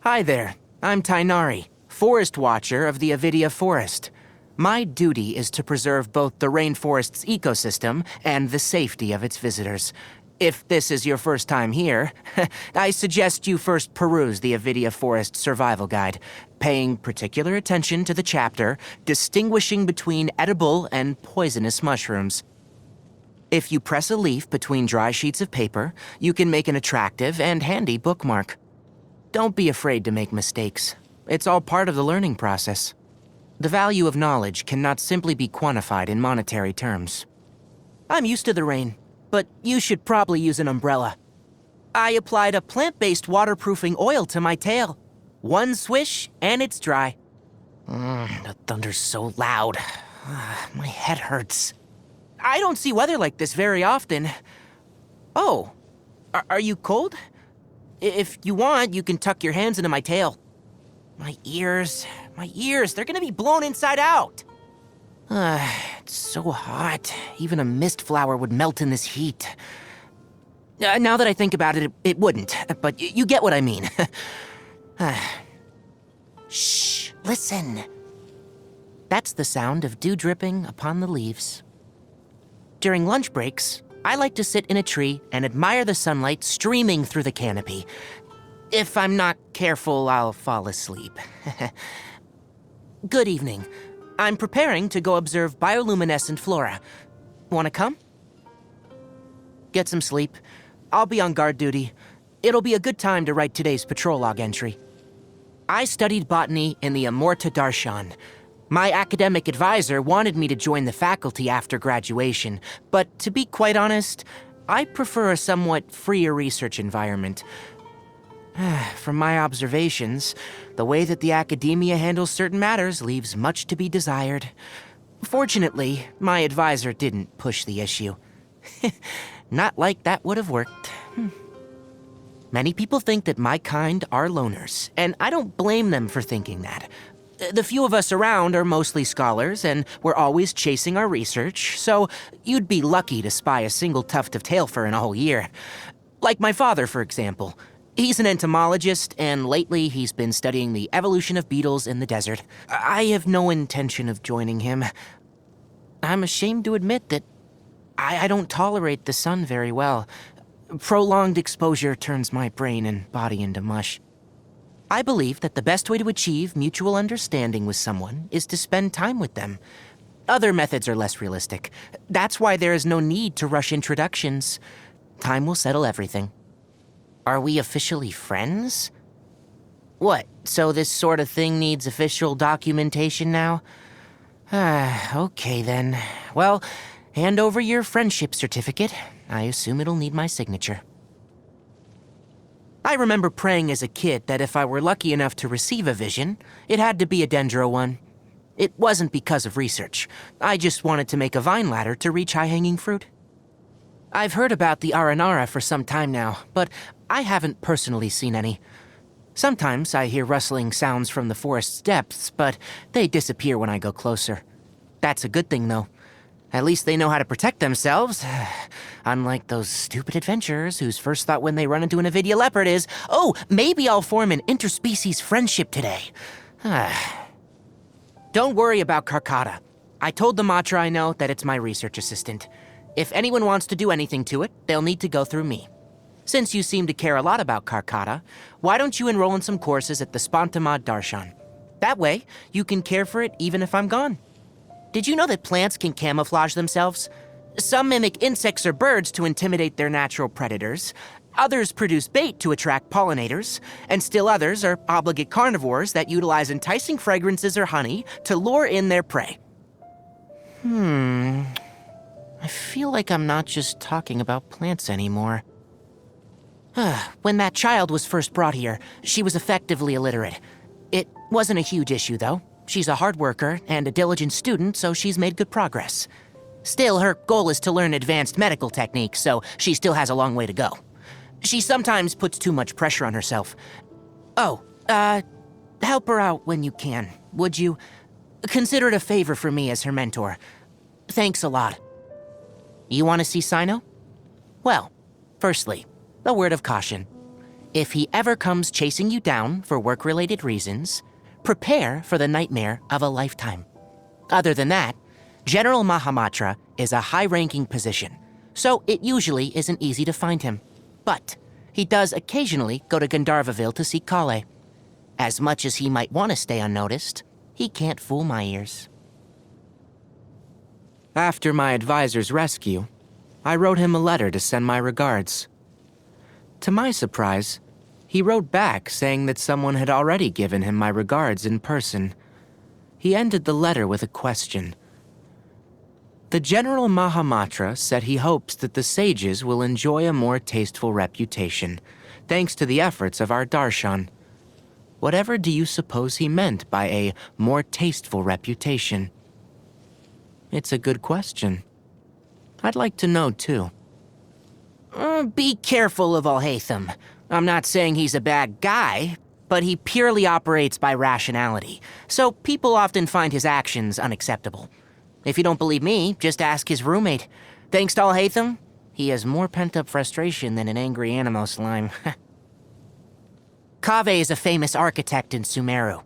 Hi there, I'm Tighnari, Forest Watcher of the Avidia Forest. My duty is to preserve both the rainforest's ecosystem and the safety of its visitors. If this is your first time here, I suggest you first peruse the Avidia Forest Survival Guide, paying particular attention to the chapter distinguishing between edible and poisonous mushrooms. If you press a leaf between dry sheets of paper, you can make an attractive and handy bookmark. Don't be afraid to make mistakes. It's all part of the learning process. The value of knowledge cannot simply be quantified in monetary terms. I'm used to the rain, but you should probably use an umbrella. I applied a plant-based waterproofing oil to my tail. One swish, and it's dry. The thunder's so loud. My head hurts. I don't see weather like this very often. Oh, are you cold? If you want, you can tuck your hands into my tail. My ears, they're gonna be blown inside out. It's so hot. Even a mist flower would melt in this heat. Now that I think about it, it wouldn't, but you get what I mean. Shh, listen. That's the sound of dew dripping upon the leaves. During lunch breaks, I like to sit in a tree and admire the sunlight streaming through the canopy. If I'm not careful, I'll fall asleep. Good evening. I'm preparing to go observe bioluminescent flora. Wanna come? Get some sleep. I'll be on guard duty. It'll be a good time to write today's patrol log entry. I studied botany in the Amurta Darshan. My academic advisor wanted me to join the faculty after graduation, but to be quite honest, I prefer a somewhat freer research environment. From my observations, the way that the academia handles certain matters leaves much to be desired. Fortunately, my advisor didn't push the issue. Not like that would have worked. Many people think that my kind are loners, and I don't blame them for thinking that. The few of us around are mostly scholars, and we're always chasing our research, so you'd be lucky to spy a single tuft of tail fur in a whole year. Like my father, for example. He's an entomologist, and lately he's been studying the evolution of beetles in the desert. I have no intention of joining him. I'm ashamed to admit that I don't tolerate the sun very well. Prolonged exposure turns my brain and body into mush. I believe that the best way to achieve mutual understanding with someone is to spend time with them. Other methods are less realistic. That's why there is no need to rush introductions. Time will settle everything. Are we officially friends? What, so this sort of thing needs official documentation now? Okay then. Well, hand over your friendship certificate. I assume it'll need my signature. I remember praying as a kid that if I were lucky enough to receive a vision, it had to be a dendro one. It wasn't because of research. I just wanted to make a vine ladder to reach high-hanging fruit. I've heard about the Aranara for some time now, but I haven't personally seen any. Sometimes I hear rustling sounds from the forest's depths, but they disappear when I go closer. That's a good thing, though. At least they know how to protect themselves. Unlike those stupid adventurers whose first thought when they run into an Avidia leopard is, oh, maybe I'll form an interspecies friendship today. Don't worry about Karkata. I told the Matra I know that it's my research assistant. If anyone wants to do anything to it, they'll need to go through me. Since you seem to care a lot about Karkata, why don't you enroll in some courses at the Spantamad Darshan? That way, you can care for it even if I'm gone. Did you know that plants can camouflage themselves? Some mimic insects or birds to intimidate their natural predators. Others produce bait to attract pollinators. And still others are obligate carnivores that utilize enticing fragrances or honey to lure in their prey. I feel like I'm not just talking about plants anymore. When that child was first brought here, she was effectively illiterate. It wasn't a huge issue, though. She's a hard worker and a diligent student, so she's made good progress. Still, her goal is to learn advanced medical techniques, so she still has a long way to go. She sometimes puts too much pressure on herself. Help her out when you can, would you? Consider it a favor for me as her mentor. Thanks a lot. You want to see Sino? Well, firstly, A word of caution. If he ever comes chasing you down for work-related reasons, prepare for the nightmare of a lifetime. Other than that, General Mahamatra is a high-ranking position, so it usually isn't easy to find him. But he does occasionally go to Gandharvaville to seek Kale. As much as he might want to stay unnoticed, he can't fool my ears. After my advisor's rescue, I wrote him a letter to send my regards. To my surprise, he wrote back saying that someone had already given him my regards in person. He ended the letter with a question. The General Mahamatra said he hopes that the sages will enjoy a more tasteful reputation, thanks to the efforts of our darshan. Whatever do you suppose he meant by a more tasteful reputation? It's a good question. I'd like to know, too. Be careful of Alhaitham. I'm not saying he's a bad guy, but he purely operates by rationality, so people often find his actions unacceptable. If you don't believe me, just ask his roommate. Thanks to Alhaitham, he has more pent-up frustration than an angry Animo slime. Kaveh is a famous architect in Sumeru.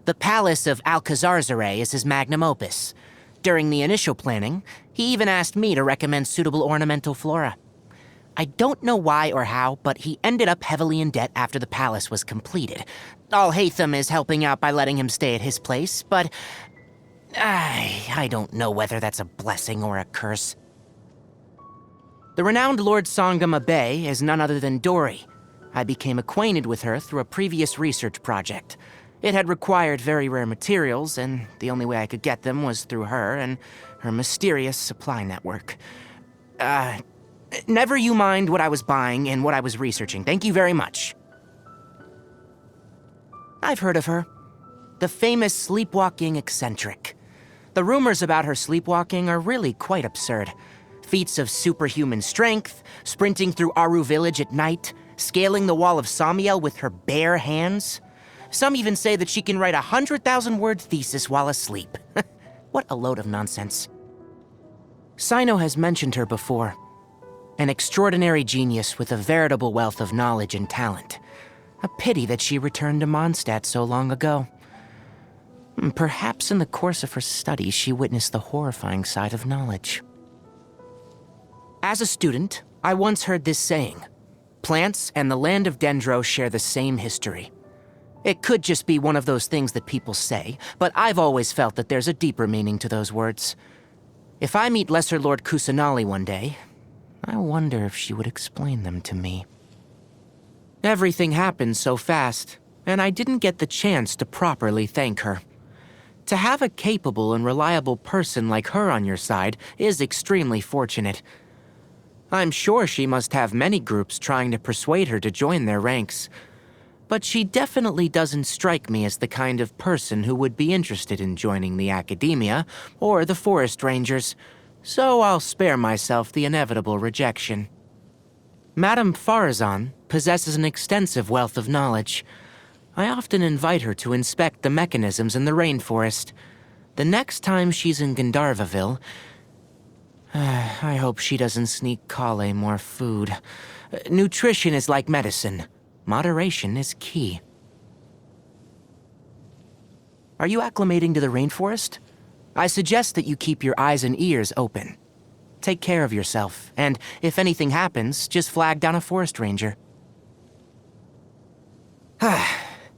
The palace of Alcazarzare is his magnum opus. During the initial planning, he even asked me to recommend suitable ornamental flora. I don't know why or how, but he ended up heavily in debt after the palace was completed. Alhaitham is helping out by letting him stay at his place, but I don't know whether that's a blessing or a curse. The renowned Lord Sangama Bey is none other than Dory. I became acquainted with her through a previous research project. It had required very rare materials, and the only way I could get them was through her and her mysterious supply network. Never you mind what I was buying and what I was researching. Thank you very much. I've heard of her. The famous sleepwalking eccentric. The rumors about her sleepwalking are really quite absurd. Feats of superhuman strength, sprinting through Aru village at night, scaling the wall of Samiel with her bare hands. Some even say that she can write a 100,000-word thesis while asleep. What a load of nonsense. Sino has mentioned her before. An extraordinary genius with a veritable wealth of knowledge and talent. A pity that she returned to Mondstadt so long ago. Perhaps in the course of her studies, she witnessed the horrifying side of knowledge. As a student, I once heard this saying: plants and the land of Dendro share the same history. It could just be one of those things that people say, but I've always felt that there's a deeper meaning to those words. If I meet Lesser Lord Kusanali one day, I wonder if she would explain them to me. Everything happened so fast, and I didn't get the chance to properly thank her. To have a capable and reliable person like her on your side is extremely fortunate. I'm sure she must have many groups trying to persuade her to join their ranks. But she definitely doesn't strike me as the kind of person who would be interested in joining the academia or the forest rangers, so I'll spare myself the inevitable rejection. Madame Farazan possesses an extensive wealth of knowledge. I often invite her to inspect the mechanisms in the rainforest. The next time she's in Gandharvaville, I hope she doesn't sneak Kale more food. Nutrition is like medicine. Moderation is key. Are you acclimating to the rainforest? I suggest that you keep your eyes and ears open. Take care of yourself, and if anything happens, just flag down a forest ranger.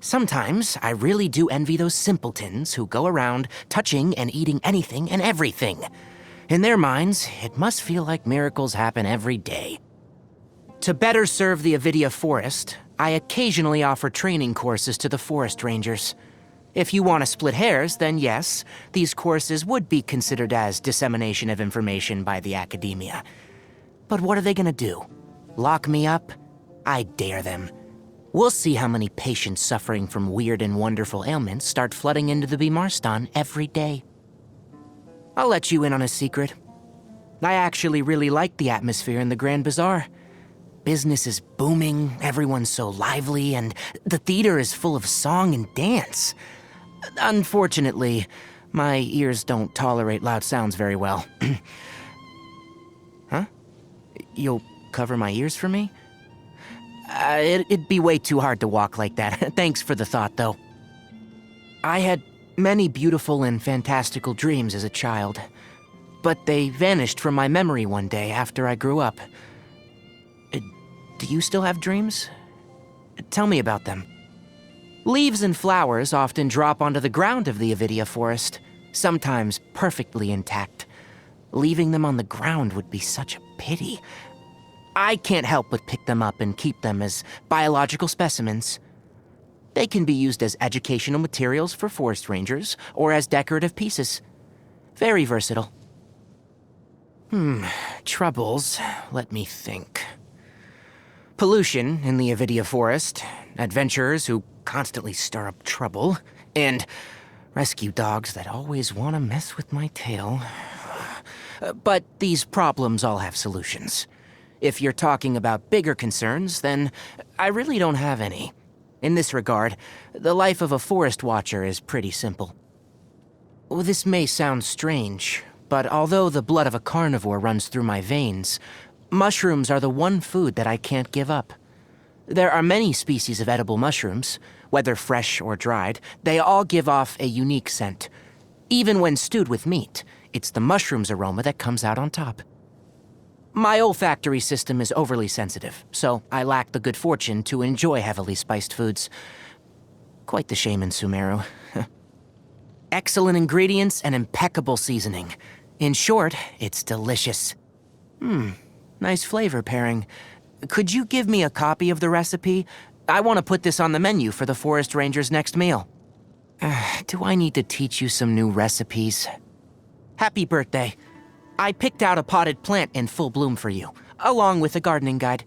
Sometimes I really do envy those simpletons who go around touching and eating anything and everything. In their minds, it must feel like miracles happen every day. To better serve the Avidia forest, I occasionally offer training courses to the forest rangers. If you want to split hairs, then yes, these courses would be considered as dissemination of information by the academia. But what are they gonna do? Lock me up? I dare them. We'll see how many patients suffering from weird and wonderful ailments start flooding into the Bimarstan every day. I'll let you in on a secret. I actually really like the atmosphere in the Grand Bazaar. Business is booming, everyone's so lively, and the theater is full of song and dance. Unfortunately, my ears don't tolerate loud sounds very well. Huh? You'll cover my ears for me? It'd be way too hard to walk like that. Thanks for the thought, though. I had many beautiful and fantastical dreams as a child, but they vanished from my memory one day after I grew up. Do you still have dreams? Tell me about them. Leaves and flowers often drop onto the ground of the Avidia forest, sometimes perfectly intact. Leaving them on the ground would be such a pity. I can't help but pick them up and keep them as biological specimens. They can be used as educational materials for forest rangers or as decorative pieces. Very versatile. Troubles. Let me think. Pollution in the Avidia forest, adventurers who constantly stir up trouble, and rescue dogs that always want to mess with my tail. But these problems all have solutions. If you're talking about bigger concerns, then I really don't have any. In this regard, the life of a forest watcher is pretty simple. Well, this may sound strange, but although the blood of a carnivore runs through my veins, mushrooms are the one food that I can't give up. There are many species of edible mushrooms. Whether fresh or dried, they all give off a unique scent. Even when stewed with meat, it's the mushroom's aroma that comes out on top. My olfactory system is overly sensitive, so I lack the good fortune to enjoy heavily spiced foods. Quite the shame in Sumeru. Excellent ingredients and impeccable seasoning. In short, it's delicious. Nice flavor pairing. Could you give me a copy of the recipe? I want to put this on the menu for the Forest Ranger's next meal. Do I need to teach you some new recipes? Happy birthday. I picked out a potted plant in full bloom for you, along with a gardening guide.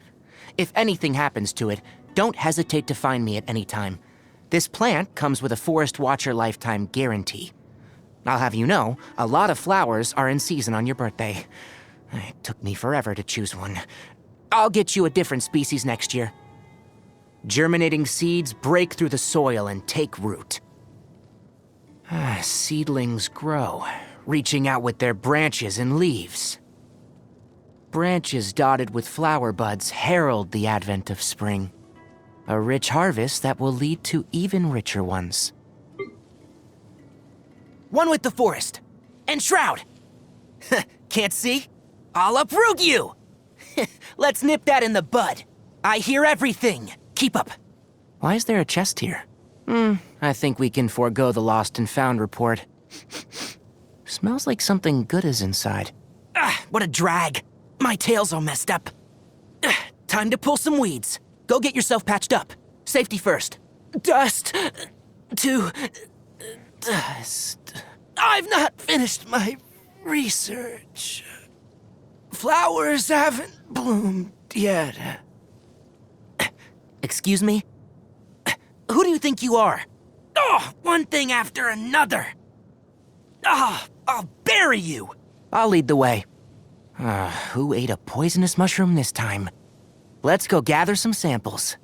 If anything happens to it, don't hesitate to find me at any time. This plant comes with a Forest Watcher lifetime guarantee. I'll have you know, a lot of flowers are in season on your birthday. It took me forever to choose one. I'll get you a different species next year. Germinating seeds break through the soil and take root. Seedlings grow, reaching out with their branches and leaves. Branches dotted with flower buds herald the advent of spring. A rich harvest that will lead to even richer ones. One with the forest. And Shroud! Can't see? I'll uproot you! Let's nip that in the bud. I hear everything. Keep up. Why is there a chest here? I think we can forego the lost and found report. Smells like something good is inside. What a drag. My tail's all messed up. Time to pull some weeds. Go get yourself patched up. Safety first. Dust to dust. I've not finished my research. Flowers haven't bloomed yet. Excuse me? Who do you think you are? Oh, one thing after another. I'll bury you. I'll lead the way. Who ate a poisonous mushroom this time? Let's go gather some samples.